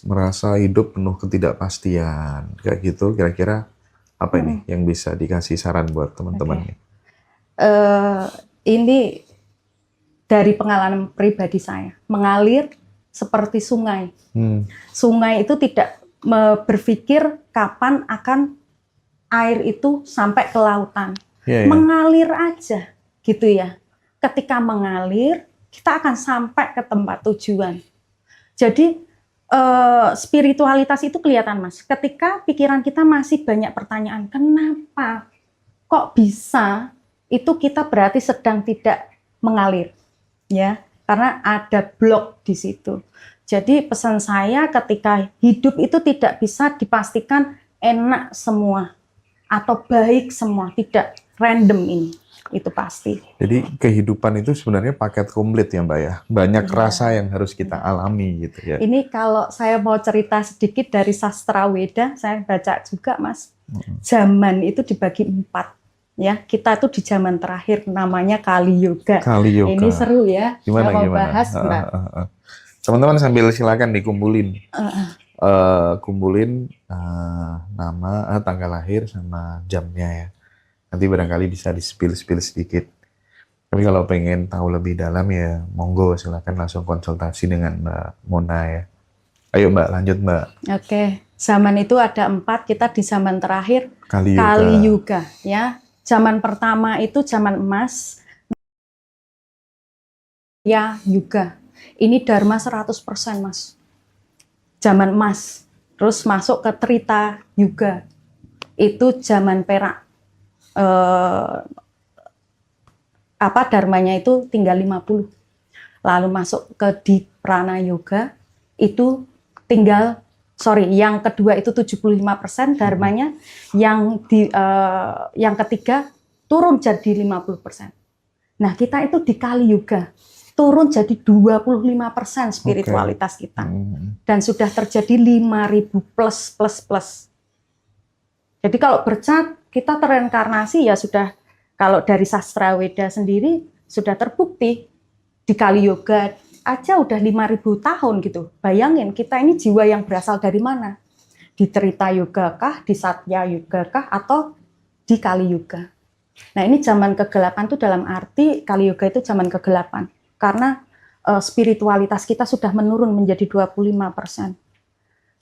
merasa hidup penuh ketidakpastian, kayak gitu, kira-kira apa ini yang bisa dikasih saran buat teman-teman nih? Eh, ini dari pengalaman pribadi saya, mengalir seperti sungai. Sungai itu tidak berpikir kapan akan air itu sampai ke lautan. Mengalir aja, gitu ya. Ketika mengalir, kita akan sampai ke tempat tujuan. Jadi spiritualitas itu kelihatan, Mas. Ketika pikiran kita masih banyak pertanyaan, kenapa kok bisa, itu kita berarti sedang tidak mengalir, ya, karena ada blok di situ. Jadi pesan saya, ketika hidup itu tidak bisa dipastikan enak semua atau baik semua, tidak, random ini, itu pasti. Jadi kehidupan itu sebenarnya paket komplit ya Mbak ya, banyak rasa yang harus kita alami gitu ya. Ini kalau saya mau cerita sedikit dari sastra Weda, saya baca juga, Mas. Zaman itu dibagi 4. Ya, kita tuh di zaman terakhir, namanya Kali Yuga. Kali Yuga. Ini seru ya. Gimana, saya mau bahas, Mbak. Teman-teman sambil silakan dikumpulin. Kumpulin nama, tanggal lahir sama jamnya ya. Nanti barangkali bisa di-spill sedikit. Tapi kalau pengen tahu lebih dalam ya, monggo silakan langsung konsultasi dengan Mbak Mona ya. Ayo Mbak, lanjut Mbak. Oke, zaman itu ada 4, kita di zaman terakhir Kali Yuga ya. Zaman pertama itu zaman emas, ya Yuga. Ini Dharma 100%, Mas. Zaman emas. Terus masuk ke Trita Yuga. Itu zaman perak. Dharmanya itu tinggal 50. Lalu masuk ke Diprana Yoga, itu tinggal, yang kedua itu 75% dharmanya, yang ketiga turun jadi 50%. Nah, kita itu di Kali Yuga, turun jadi 25% spiritualitas kita. Dan sudah terjadi 5.000 plus. Jadi kalau bercat, kita tereinkarnasi ya sudah, kalau dari sastra Weda sendiri sudah terbukti di Kali Yuga aja udah 5.000 tahun gitu. Bayangin, kita ini jiwa yang berasal dari mana? Di Trita Yuga kah, di Satya Yuga kah, atau di Kali Yuga? Nah, ini zaman kegelapan itu dalam arti Kali Yuga itu zaman kegelapan. Karena spiritualitas kita sudah menurun menjadi 25%.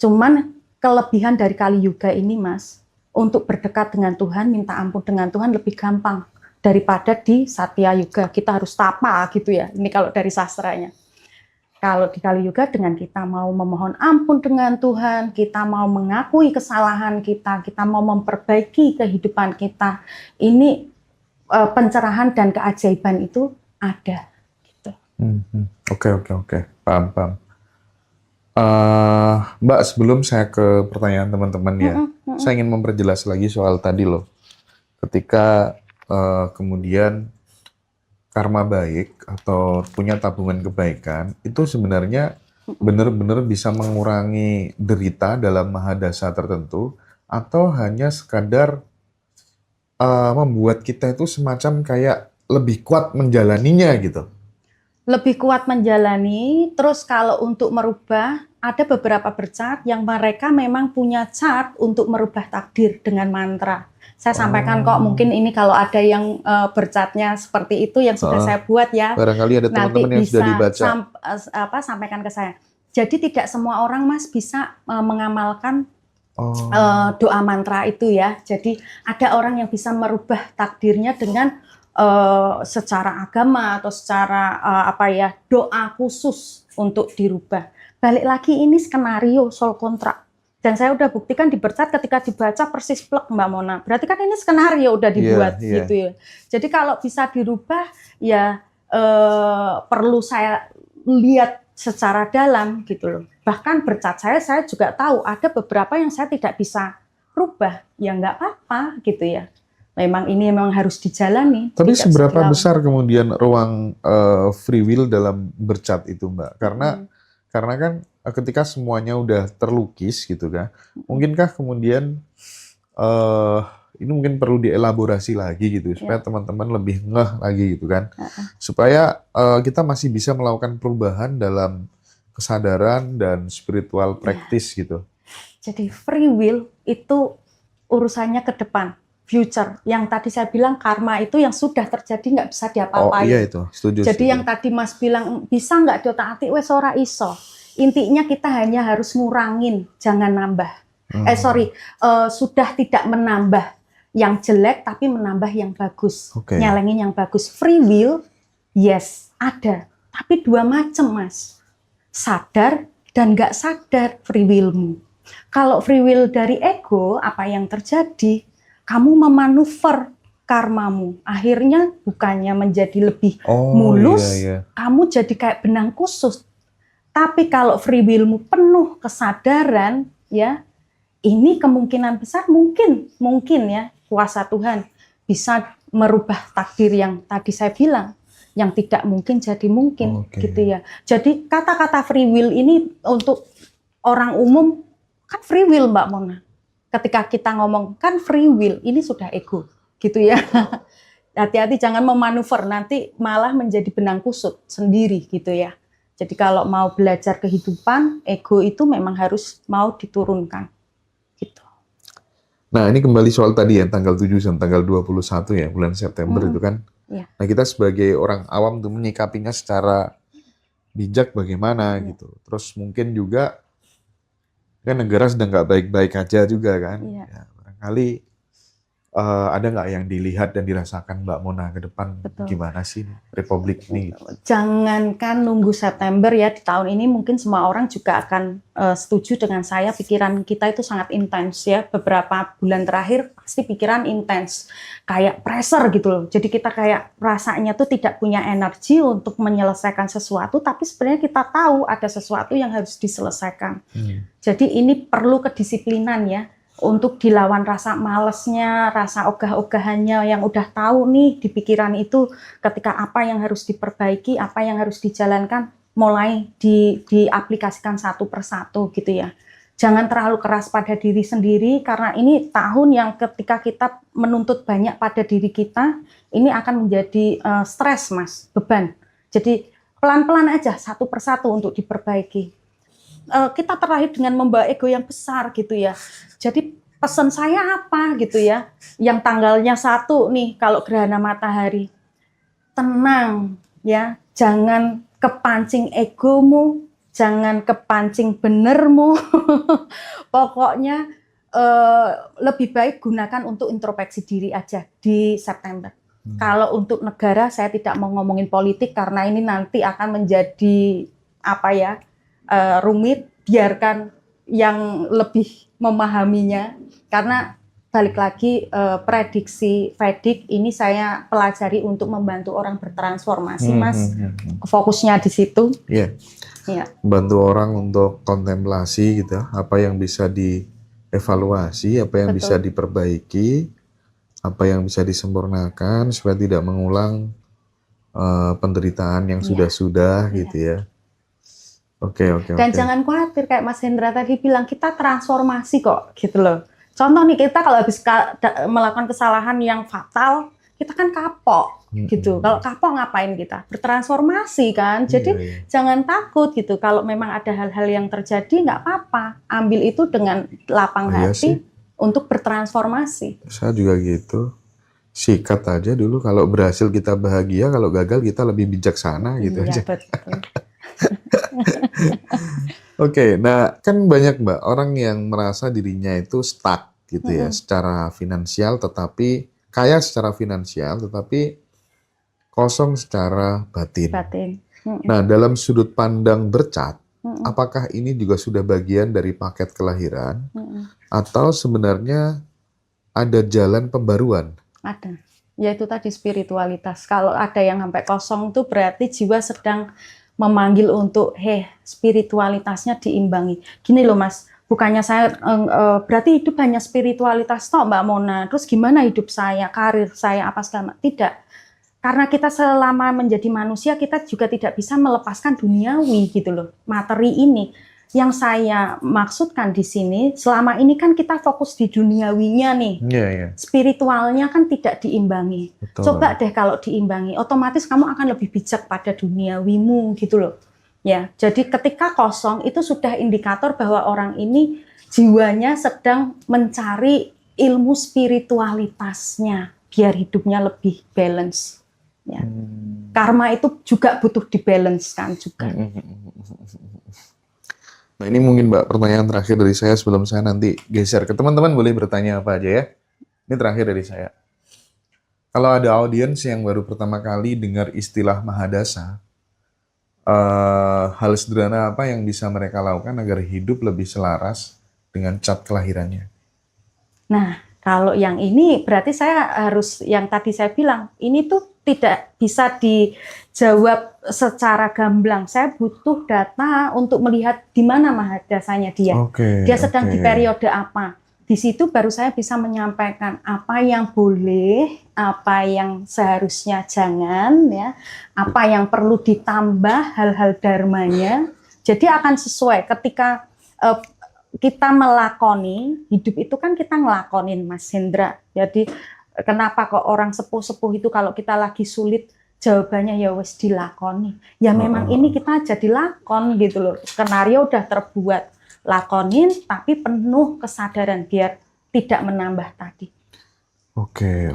Cuman kelebihan dari Kali Yuga ini, Mas, untuk berdekat dengan Tuhan, minta ampun dengan Tuhan lebih gampang daripada di Satya Yuga. Kita harus tapa gitu ya, ini kalau dari sastranya. Kalau di Kali Yuga, dengan kita mau memohon ampun dengan Tuhan, kita mau mengakui kesalahan kita mau memperbaiki kehidupan kita, ini pencerahan dan keajaiban itu ada. Gitu. Oke. Paham. Mbak, sebelum saya ke pertanyaan teman-teman ya, saya ingin memperjelas lagi soal tadi loh. Ketika kemudian karma baik atau punya tabungan kebaikan, itu sebenarnya benar-benar bisa mengurangi derita dalam mahadasa tertentu, atau hanya sekadar membuat kita itu semacam kayak lebih kuat menjalaninya gitu. Lebih kuat menjalani, terus kalau untuk merubah, ada beberapa bercat yang mereka memang punya cat untuk merubah takdir dengan mantra. Saya sampaikan kok, mungkin ini kalau ada yang bercatnya seperti itu yang sudah saya buat ya. Barangkali ada teman-teman yang sudah dibaca. Sampaikan ke saya. Jadi tidak semua orang, Mas, bisa mengamalkan doa mantra itu ya. Jadi ada orang yang bisa merubah takdirnya dengan secara agama atau secara doa khusus untuk dirubah. Balik lagi, ini skenario soul kontrak. Dan saya udah buktikan di bercat, ketika dibaca persis plek Mbak Mona. Berarti kan ini skenario udah dibuat gitu ya. Jadi kalau bisa dirubah ya perlu saya lihat secara dalam gitu loh. Bahkan bercat saya juga tahu ada beberapa yang saya tidak bisa rubah. Ya nggak apa-apa gitu ya. Memang ini memang harus dijalani. Tapi seberapa besar kemudian ruang free will dalam bercat itu, Mbak? Karena kan ketika semuanya udah terlukis gitu kan, mungkinkah kemudian ini mungkin perlu dielaborasi lagi gitu, supaya teman-teman lebih ngeh lagi gitu kan, supaya kita masih bisa melakukan perubahan dalam kesadaran dan spiritual practice gitu. Jadi free will itu urusannya ke depan, future. Yang tadi saya bilang karma itu yang sudah terjadi nggak bisa Oh diapa-apain. iya itu, setuju. Jadi setuju. yang tadi Mas bilang bisa nggak diotak-atik wes ora iso. Intinya kita hanya harus ngurangin, jangan nambah. Sudah tidak menambah yang jelek tapi menambah yang bagus. Oke. Nyalengin yang bagus. Free will, yes, ada. Tapi dua macam, Mas. Sadar dan nggak sadar free willmu. Kalau free will dari ego, apa yang terjadi? Kamu memanuver karmamu. Akhirnya bukannya menjadi lebih mulus, Iya. kamu jadi kayak benang khusus. Tapi kalau free willmu penuh kesadaran, ya, ini kemungkinan besar mungkin ya kuasa Tuhan bisa merubah takdir yang tadi saya bilang, yang tidak mungkin jadi mungkin, gitu ya. Jadi kata-kata free will ini untuk orang umum kan free will, Mbak Mona. Ketika kita ngomong kan free will, ini sudah ego, gitu ya. Hati-hati jangan memanuver, nanti malah menjadi benang kusut sendiri, gitu ya. Jadi kalau mau belajar kehidupan, ego itu memang harus mau diturunkan. Gitu. Nah ini kembali soal tadi ya, tanggal 7 dan tanggal 21 ya, bulan September itu kan. Ya. Nah kita sebagai orang awam tuh menyikapinya secara bijak bagaimana gitu. Terus mungkin juga, kan negara sedang nggak baik-baik aja juga kan. Ya, barangkali ada nggak yang dilihat dan dirasakan Mbak Mona ke depan? Betul. Gimana sih Republik ini? Jangankan nunggu September ya, di tahun ini mungkin semua orang juga akan setuju dengan saya, pikiran kita itu sangat intens ya. Beberapa bulan terakhir pasti pikiran intens, kayak pressure gitu loh. Jadi kita kayak rasanya tuh tidak punya energi untuk menyelesaikan sesuatu, tapi sebenarnya kita tahu ada sesuatu yang harus diselesaikan. Jadi ini perlu kedisiplinan ya, untuk dilawan rasa malesnya, rasa ogah-ogahannya yang udah tahu nih di pikiran itu ketika apa yang harus diperbaiki, apa yang harus dijalankan, mulai diaplikasikan satu persatu gitu ya. Jangan terlalu keras pada diri sendiri karena ini tahun yang ketika kita menuntut banyak pada diri kita, ini akan menjadi stres, Mas, beban. Jadi pelan-pelan aja satu persatu untuk diperbaiki. Kita terlahir dengan membawa ego yang besar gitu ya. Jadi pesan saya apa gitu ya, yang tanggalnya 1 nih kalau gerhana matahari, tenang ya, jangan kepancing egomu, jangan kepancing benermu. Pokoknya lebih baik gunakan untuk introspeksi diri aja di September. Kalau untuk negara saya tidak mau ngomongin politik karena ini nanti akan menjadi apa ya, rumit, biarkan yang lebih memahaminya karena balik lagi prediksi Vedic ini saya pelajari untuk membantu orang bertransformasi, Mas. Fokusnya di situ. Iya. Yeah. Bantu orang untuk kontemplasi gitu, apa yang bisa dievaluasi, apa yang bisa diperbaiki, apa yang bisa disempurnakan supaya tidak mengulang penderitaan yang sudah-sudah gitu ya. Oke. Dan jangan khawatir kayak Mas Hendra tadi bilang, kita transformasi kok gitu loh. Contoh nih, kita kalau habis melakukan kesalahan yang fatal, kita kan kapok gitu. Kalau kapok ngapain kita? Bertransformasi kan. Jadi jangan takut gitu. Kalau memang ada hal-hal yang terjadi nggak apa-apa. Ambil itu dengan lapang hati untuk bertransformasi. Saya juga gitu. Sikat aja dulu. Kalau berhasil kita bahagia, kalau gagal kita lebih bijaksana gitu aja. Betul. Oke, nah kan banyak Mbak orang yang merasa dirinya itu stuck gitu ya, secara finansial tetapi kaya secara finansial tetapi kosong secara batin. Nah, dalam sudut pandang bercat, apakah ini juga sudah bagian dari paket kelahiran atau sebenarnya ada jalan pembaruan? Ada. Yaitu tadi spiritualitas. Kalau ada yang sampai kosong tuh berarti jiwa sedang memanggil untuk spiritualitasnya diimbangi. Gini loh Mas, bukannya saya berarti hidup hanya spiritualitas toh Mbak Mona. Terus gimana hidup saya, karir saya, apa segala macam? Tidak. Karena kita selama menjadi manusia kita juga tidak bisa melepaskan duniawi gitu loh, materi ini. Yang saya maksudkan di sini, selama ini kan kita fokus di duniawinya nih. Spiritualnya kan tidak diimbangi. Betul. Coba deh kalau diimbangi, otomatis kamu akan lebih bijak pada duniawimu gitu loh. Ya, jadi ketika kosong itu sudah indikator bahwa orang ini jiwanya sedang mencari ilmu spiritualitasnya biar hidupnya lebih balance. Ya. Karma itu juga butuh dibalance-kan juga. Nah ini mungkin Mbak pertanyaan terakhir dari saya sebelum saya nanti geser ke teman-teman, boleh bertanya apa aja ya. Ini terakhir dari saya. Kalau ada audiens yang baru pertama kali dengar istilah Mahadasa, hal sederhana apa yang bisa mereka lakukan agar hidup lebih selaras dengan cat kelahirannya? Nah, kalau yang ini berarti saya harus, yang tadi saya bilang, ini tuh tidak bisa dijawab secara gamblang. Saya butuh data untuk melihat di mana mahadasanya dia. Dia sedang di periode apa. Di situ baru saya bisa menyampaikan apa yang boleh, apa yang seharusnya jangan, ya, apa yang perlu ditambah hal-hal dharmanya. Jadi akan sesuai ketika kita melakoni, hidup itu kan kita ngelakonin, Mas Hendra. Jadi kenapa kok orang sepuh-sepuh itu kalau kita lagi sulit, jawabannya ya wes dilakoni. Ya memang ini kita jadi lakon gitu loh. Skenario udah terbuat. Lakonin tapi penuh kesadaran biar tidak menambah tadi. Oke.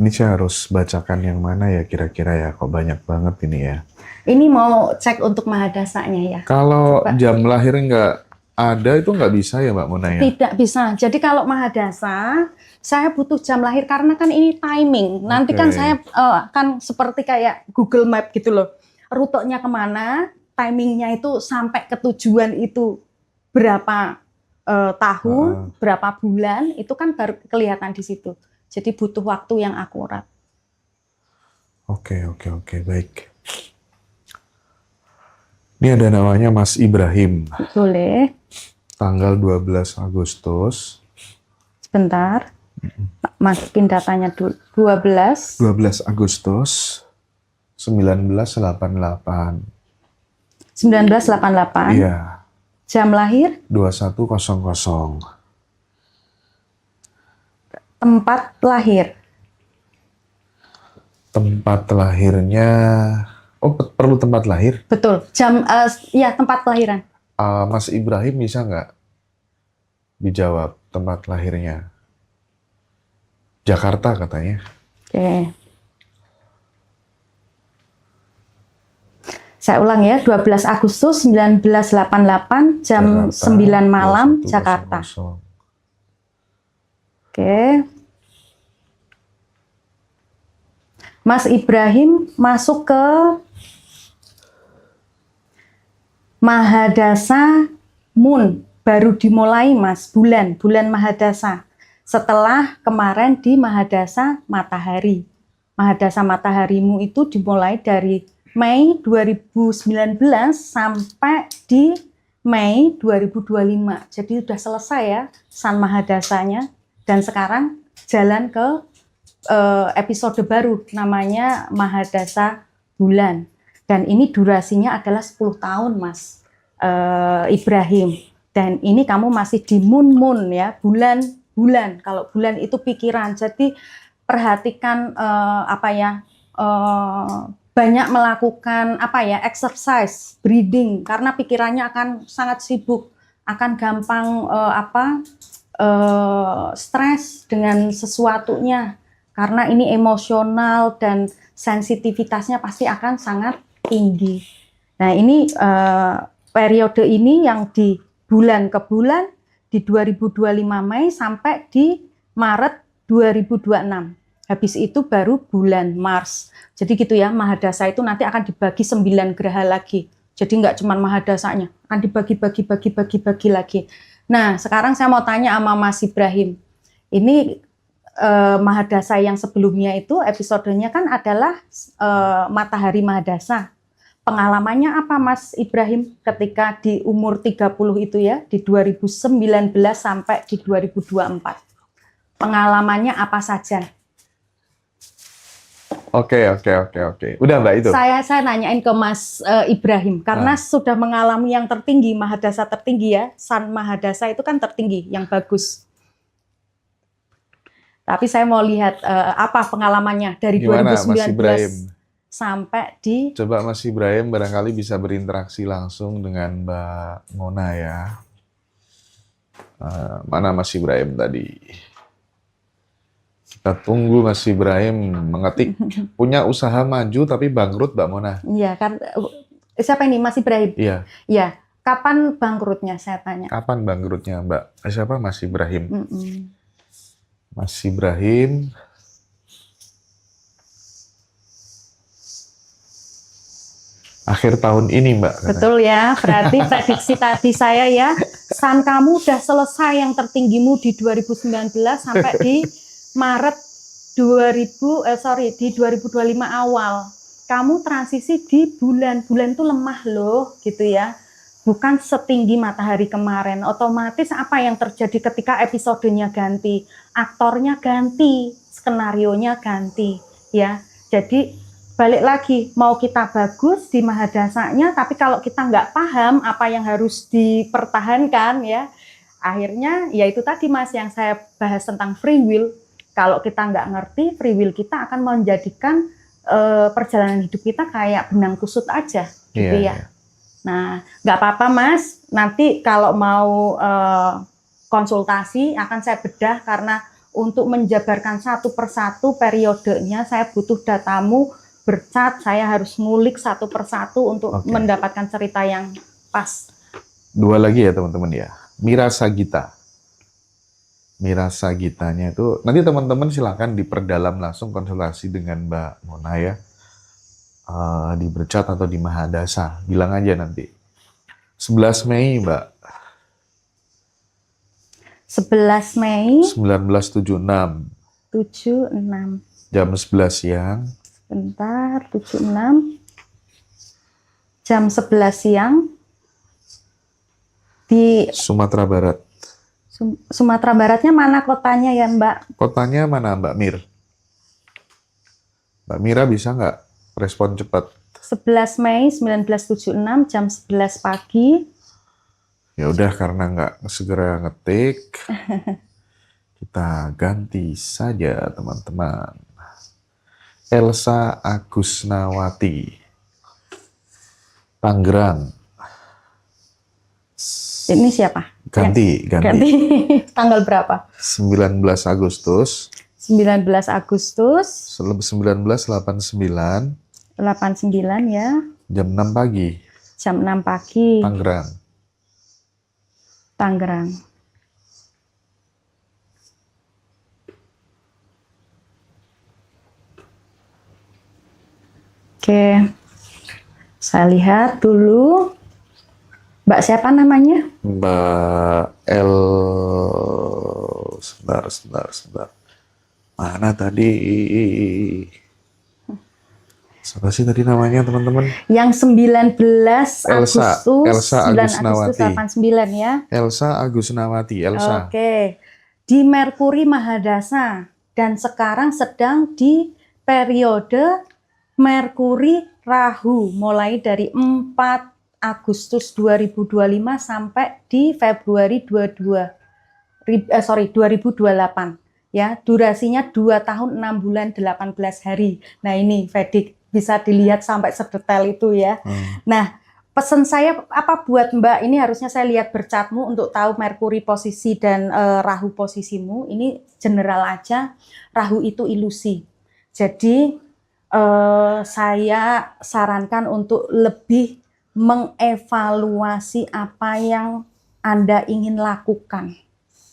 Ini saya harus bacakan yang mana ya kira-kira ya? Kok banyak banget ini ya? Ini mau cek untuk mahadasanya ya. Kalau jam lahir nggak ada itu nggak bisa ya Mbak Mona ya? Tidak bisa. Jadi kalau mahadasa, saya butuh jam lahir karena kan ini timing. Nanti kan saya kan seperti kayak Google Map gitu loh. Rutenya kemana, timingnya itu sampai ke tujuan itu berapa tahun, berapa bulan, itu kan baru kelihatan di situ. Jadi butuh waktu yang akurat. Oke, baik. Ini ada namanya Mas Ibrahim. Boleh. Tanggal 12 Agustus. Sebentar. Masukin datanya dulu. 12 Agustus 1988. 1988. Iya. Jam lahir 21.00. Tempat lahir. Tempat lahirnya, perlu tempat lahir? Betul. Jam ya tempat kelahiran. Mas Ibrahim bisa nggak dijawab tempat lahirnya? Jakarta katanya. Oke. Saya ulang ya, 12 Agustus 1988 jam Jakarta, 9 malam 21.00. Jakarta. Oke. Mas Ibrahim masuk ke Mahadasa Moon, baru dimulai Mas, bulan Mahadasa. Setelah kemarin di Mahadasa Matahari. Mahadasa Mataharimu itu dimulai dari Mei 2019 sampai di Mei 2025. Jadi sudah selesai ya San Mahadasanya, dan sekarang jalan ke episode baru namanya Mahadasa Bulan. Dan ini durasinya adalah 10 tahun Mas Ibrahim. Dan ini kamu masih di moon ya, bulan. Kalau bulan itu pikiran. Jadi perhatikan banyak melakukan exercise, breathing, karena pikirannya akan sangat sibuk, akan gampang stres dengan sesuatunya, karena ini emosional dan sensitivitasnya pasti akan sangat tinggi. Nah ini periode ini yang di bulan ke bulan di 2025 Mei sampai di Maret 2026. Habis itu baru bulan Mars. Jadi gitu ya, Mahadasa itu nanti akan dibagi 9 graha lagi. Jadi nggak cuma Mahadasanya, akan dibagi lagi. Nah, sekarang saya mau tanya sama Mas Ibrahim. Ini Mahadasa yang sebelumnya itu episodenya kan adalah Matahari Mahadasa. Pengalamannya apa Mas Ibrahim ketika di umur 30 itu ya, di 2019 sampai di 2024? Pengalamannya apa saja? Oke. Udah Mbak itu? Saya nanyain ke Mas Ibrahim, karena sudah mengalami yang tertinggi, Mahadasa tertinggi ya, San Mahadasa itu kan tertinggi, yang bagus. Tapi saya mau lihat apa pengalamannya dari Gimana, 2019 Mas Ibrahim? sampai di Coba Mas Ibrahim barangkali bisa berinteraksi langsung dengan Mbak Mona ya. Mana Mas Ibrahim tadi? Kita tunggu Mas Ibrahim mengetik. Punya usaha maju tapi bangkrut Mbak Mona. ya kan siapa ini Mas Ibrahim? Iya. Ya, kapan bangkrutnya saya tanya. Kapan bangkrutnya Mbak? Siapa Mas Ibrahim? Mm-mm. Mas Ibrahim. Akhir tahun ini Mbak. Katanya. Betul ya, berarti prediksi tadi saya ya, San kamu udah selesai yang tertinggimu di 2019 sampai di Maret di 2025 awal. Kamu transisi di bulan itu lemah loh, gitu ya. Bukan setinggi matahari kemarin. Otomatis apa yang terjadi ketika episodenya ganti? Aktornya ganti, skenarionya ganti, ya. Jadi balik lagi, mau kita bagus di mahadasanya, tapi kalau kita nggak paham apa yang harus dipertahankan, ya, akhirnya ya itu tadi Mas yang saya bahas tentang free will. Kalau kita nggak ngerti, free will kita akan menjadikan perjalanan hidup kita kayak benang kusut aja, gitu ya. Iya. Nah, nggak apa-apa Mas, nanti kalau mau konsultasi akan saya bedah karena untuk menjabarkan satu persatu periodenya saya butuh datamu bercat, saya harus ngulik satu persatu untuk Oke. mendapatkan cerita yang pas. 2 lagi ya teman-teman ya. Mira Sagita. Mira Sagitanya itu, nanti teman-teman silakan diperdalam langsung konsultasi dengan Mbak Mona ya. Di bercat atau di Mahadasa. Bilang aja nanti. 11 Mei Mbak. 11 Mei 1976. 76. Jam 11 siang. Bentar, 76. Jam 11 siang di Sumatera Barat. Sumatera Baratnya mana kotanya ya Mbak? Kotanya mana Mbak Mir? Mbak Mira bisa nggak respon cepat? 11 Mei 1976 jam 11 pagi. Ya udah karena nggak segera ngetik, kita ganti saja teman-teman. Elsa Agusnawati, Tangerang. Ini siapa? Ganti. Ganti. Tanggal berapa? 19 Agustus 19 Agustus 1989 89 ya. jam 6 pagi, Jam 6 pagi. Tangerang. Tangerang. Oke. Saya lihat dulu. Mbak siapa namanya? Mbak L, sebentar. Mana tadi? Siapa sih tadi namanya teman-teman? Yang 19 Elsa Agustus 9 Agustus Agusnawati. 89 ya. Elsa Agusnawati, Elsa. Oke. Di Merkuri Mahadasa dan sekarang sedang di periode Merkuri Rahu mulai dari 4 Agustus 2025 sampai di Februari 2028 ya. Durasinya 2 tahun 6 bulan 18 hari. Nah, ini Vedic bisa dilihat sampai sedetail itu ya. Nah, pesan saya apa buat Mbak, ini harusnya saya lihat bercatmu untuk tahu Merkuri posisi dan Rahu posisimu. Ini general aja, Rahu itu ilusi. Jadi saya sarankan untuk lebih mengevaluasi apa yang Anda ingin lakukan.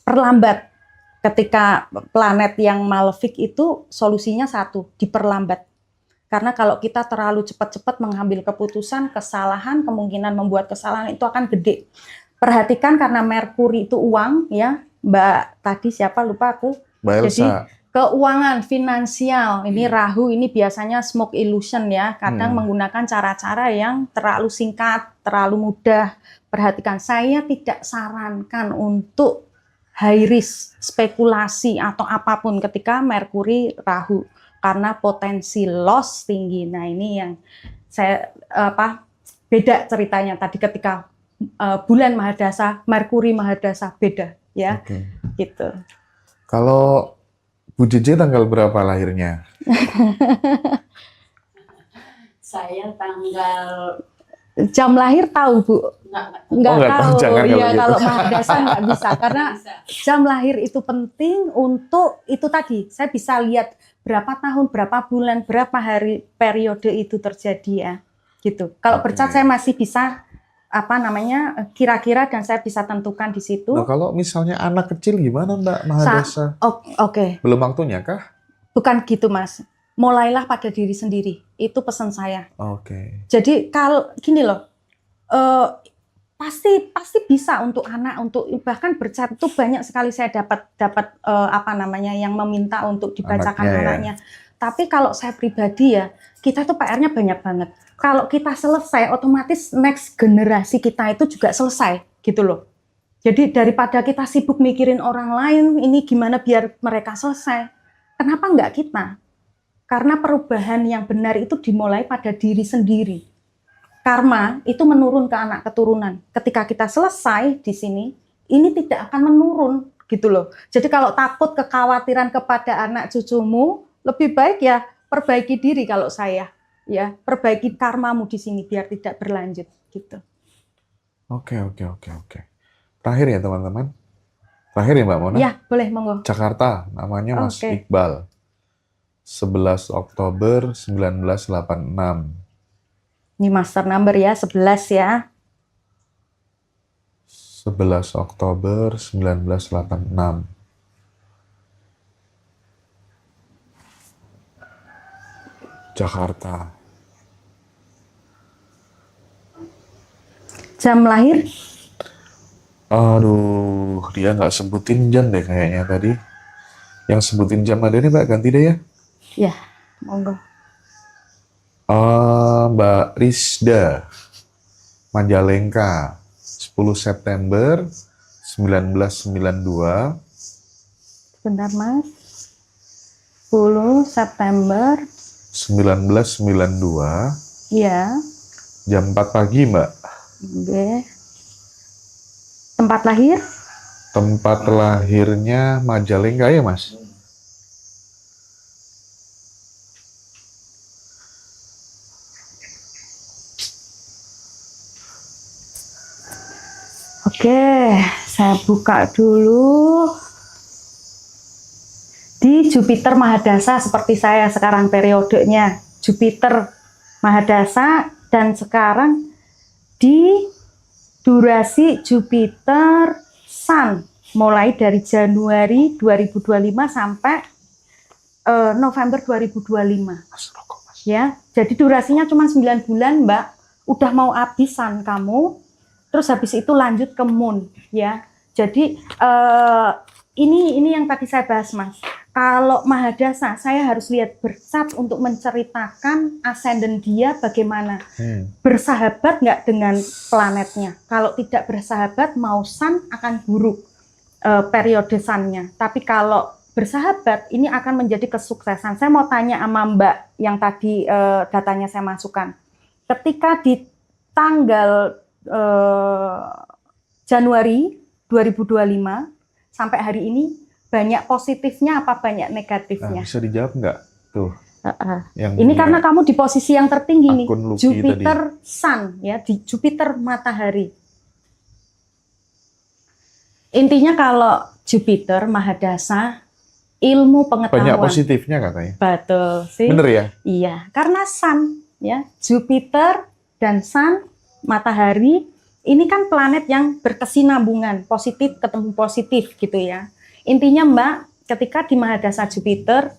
Perlambat. Ketika planet yang malefik itu solusinya satu, diperlambat. Karena kalau kita terlalu cepat-cepat mengambil keputusan, kesalahan, kemungkinan membuat kesalahan itu akan gede. Perhatikan karena Merkuri itu uang ya, Mbak tadi siapa lupa aku. Mbak Elsa. Jadi keuangan, finansial, ini Rahu ini biasanya smoke illusion ya, kadang menggunakan cara-cara yang terlalu singkat, terlalu mudah. Perhatikan, saya tidak sarankan untuk high risk, spekulasi atau apapun ketika Merkuri Rahu. Karena potensi loss tinggi. Nah ini yang saya beda ceritanya tadi ketika bulan Mahadasa, Merkuri Mahadasa beda ya, gitu. Kalau Bu JJ tanggal berapa lahirnya? Saya tanggal Jam lahir tahu Bu? enggak Nggak nggak tahu, tahu. jangan kalau Iya, gitu. kalau mahadasa nggak bisa karena bisa. jam lahir itu penting untuk itu tadi. Saya bisa lihat berapa tahun, berapa bulan, berapa hari periode itu terjadi ya. Gitu. Kalau Oke. bercat saya masih bisa apa namanya kira-kira dan saya bisa tentukan di situ. Nah, kalau misalnya anak kecil gimana Mbak Mahadasa? Oke. Belum waktunya kah? Bukan gitu Mas. Mulailah pada diri sendiri. Itu pesan saya. Oke. Jadi kalau gini loh, pasti bisa untuk anak, untuk bahkan bercat itu banyak sekali saya dapat apa namanya yang meminta untuk dibacakan Anaknya, ya. anaknya. Tapi kalau saya pribadi ya, kita itu PR-nya banyak banget. Kalau kita selesai, otomatis next generasi kita itu juga selesai gitu loh. Jadi daripada kita sibuk mikirin orang lain, ini gimana biar mereka selesai. Kenapa enggak kita? Karena perubahan yang benar itu dimulai pada diri sendiri. Karma itu menurun ke anak keturunan. Ketika kita selesai di sini, ini tidak akan menurun gitu loh. Jadi kalau takut kekhawatiran kepada anak cucumu, lebih baik ya perbaiki diri kalau saya. Ya, perbaiki karmamu di sini biar tidak berlanjut gitu. Oke. Terakhir ya teman-teman. Terakhir ya Mbak Mona. Ya, boleh monggo. Jakarta, namanya Mas Oke. Iqbal. 11 Oktober 1986. Ini master number ya, 11 ya. 11 Oktober 1986. Jakarta. Jam lahir Aduh, dia nggak sebutin jam deh kayaknya tadi. Yang sebutin jam ada nih Mbak, ganti deh ya. ya, monggo. Mbak Rizda, Majalengka, 10 September 1992. Sebentar Mas. 10 September 1992, ya. jam 4 pagi Mbak. Oke. Tempat lahir Tempat lahirnya Majalengka ya Mas? Oke, saya buka dulu. Di Jupiter Mahadasa seperti saya sekarang periodenya. Jupiter Mahadasa dan sekarang di durasi Jupiter Sun mulai dari Januari 2025 sampai November 2025. Mas rokok Mas. Ya, jadi durasinya cuma 9 bulan, Mbak. Udah mau habisan kamu. Terus habis itu lanjut ke moon, ya. Jadi ini yang tadi saya bahas, Mas. Kalau Mahadasa, saya harus lihat bercat untuk menceritakan ascendant dia bagaimana. Bersahabat nggak dengan planetnya. Kalau tidak bersahabat, mau sun akan buruk periode sunnya. Tapi kalau bersahabat, ini akan menjadi kesuksesan. Saya mau tanya sama Mbak yang tadi datanya saya masukkan. Ketika di tanggal Januari 2025 sampai hari ini, banyak positifnya apa banyak Nah, negatifnya? bisa dijawab nggak tuh? Yang Ini punya karena kamu di posisi yang tertinggi nih, akun Lucky Jupiter Sun ya, di Jupiter matahari. Intinya kalau Jupiter Mahadasa, ilmu banyak pengetahuan. positifnya katanya. Betul sih. Bener ya? Iya, karena Sun ya, Jupiter dan Sun matahari ini kan planet yang berkesinambungan, positif ketemu positif gitu ya. Intinya Mbak, ketika di Mahadasa Jupiter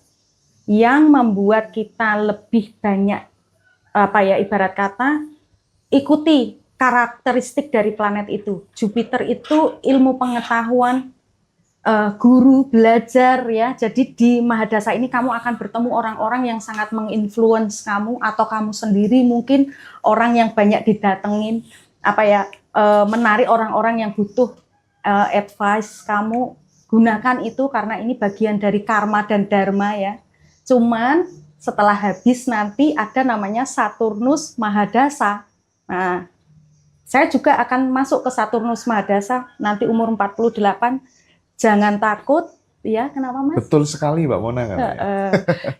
yang membuat kita lebih banyak apa ya ibarat kata ikuti karakteristik dari planet itu. Jupiter itu ilmu pengetahuan, guru, belajar ya. Jadi di Mahadasa ini kamu akan bertemu orang-orang yang sangat menginfluence kamu atau kamu sendiri mungkin orang yang banyak didatengin apa ya menarik orang-orang yang butuh advice kamu. Gunakan itu karena ini bagian dari karma dan dharma ya. Cuman setelah habis nanti ada namanya Saturnus Mahadasa. Nah, saya juga akan masuk ke Saturnus Mahadasa nanti umur 48. Jangan takut ya, kenapa Mas? Betul sekali Mbak Mona kan?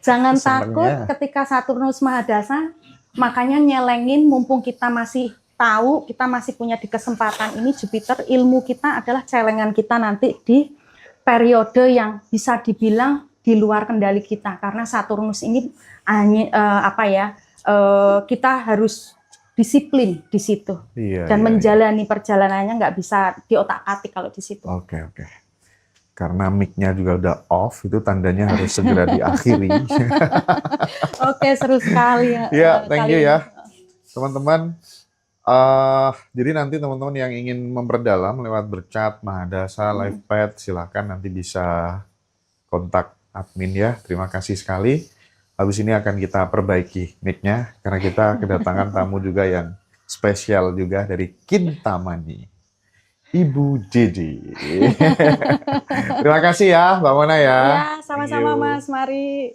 Jangan Senengnya. takut ketika Saturnus Mahadasa Makanya nyelengin mumpung kita masih tahu, kita masih punya di kesempatan ini Jupiter, ilmu kita adalah celengan kita nanti di periode yang bisa dibilang di luar kendali kita. Karena Saturnus ini kita harus disiplin di situ. Iya, Dan iya, menjalani perjalanannya nggak bisa diotak-atik kalau di situ. Oke. Karena mic-nya juga udah off, itu tandanya harus segera diakhiri. Oke, seru sekali ya. Iya, thank kali you ini. ya. Teman-teman, jadi nanti teman-teman yang ingin memperdalam lewat berchat, Mahadasa, live pad, silahkan nanti bisa kontak admin ya. Terima kasih sekali. Habis ini akan kita perbaiki mic-nya, karena kita kedatangan tamu juga yang spesial juga dari Kintamani, Ibu Didi. Terima kasih ya, Mbak Mona ya. Ya, Thank sama-sama you. Mas, mari.